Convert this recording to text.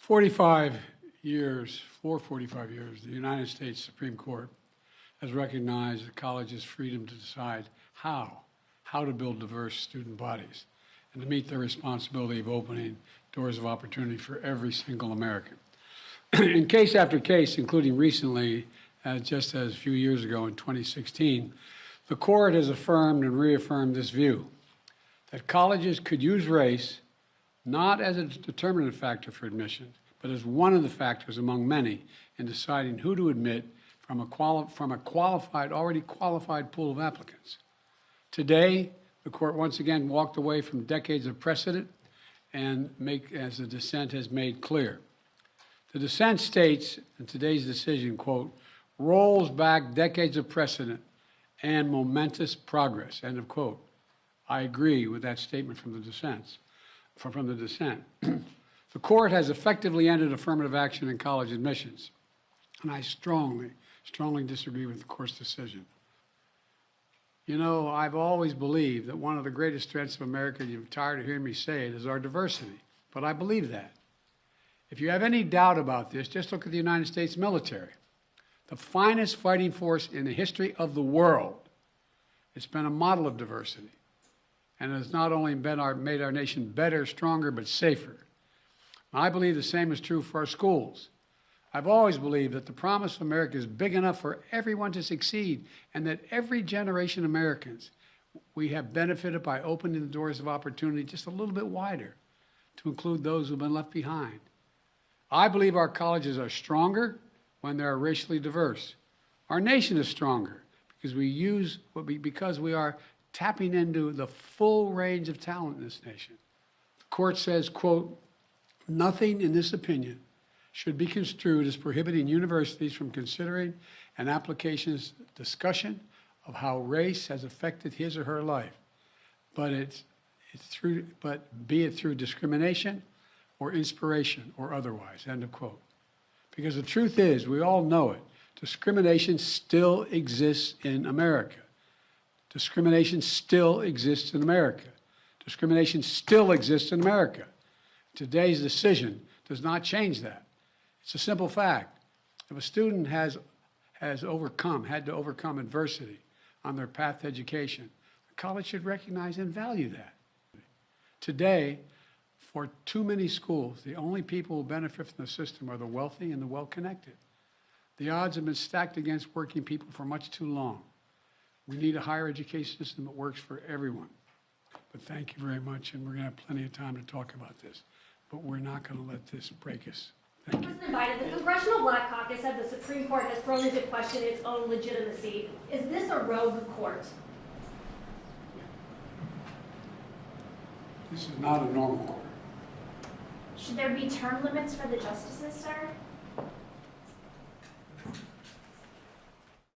45 years, for 45 years, the United States Supreme Court has recognized the college's freedom to decide how to build diverse student bodies and to meet their responsibility of opening doors of opportunity for every single American. In case after case, including recently, just as a few years ago in 2016, the court has affirmed and reaffirmed this view, that colleges could use race not as a determinative factor for admission, but as one of the factors among many in deciding who to admit from a already qualified pool of applicants. Today, the court once again walked away from decades of precedent and as the dissent has made clear. The dissent states in today's decision, quote, rolls back decades of precedent and momentous progress, end of quote. I agree with that statement from the dissent. The court has effectively ended affirmative action in college admissions, and I strongly disagree with the court's decision. You know, I've always believed that one of the greatest strengths of America, you're tired of hearing me say it, is our diversity, but I believe that. If you have any doubt about this, just look at the United States military, the finest fighting force in the history of the world. It's been a model of diversity, and has not only made our nation better, stronger, but safer. I believe the same is true for our schools. I've always believed that the promise of America is big enough for everyone to succeed, and that every generation of Americans, we have benefited by opening the doors of opportunity just a little bit wider to include those who've been left behind. I believe our colleges are stronger when they are racially diverse. Our nation is stronger because we are tapping into the full range of talent in this nation. The court says, quote, nothing in this opinion should be construed as prohibiting universities from considering an application's discussion of how race has affected his or her life, but be it through discrimination or inspiration or otherwise, end of quote. Because the truth is, we all know it, discrimination still exists in America. Discrimination still exists in America. Discrimination still exists in America. Today's decision does not change that. It's a simple fact. If a student had to overcome adversity on their path to education, the college should recognize and value that. Today, for too many schools, the only people who benefit from the system are the wealthy and the well-connected. The odds have been stacked against working people for much too long. We need a higher education system that works for everyone. But thank you very much, and we're going to have plenty of time to talk about this. But we're not going to let this break us. Thank you. President Biden, the Congressional Black Caucus said the Supreme Court has thrown into question its own legitimacy. Is this a rogue court? This is not a normal court. Should there be term limits for the justices, sir?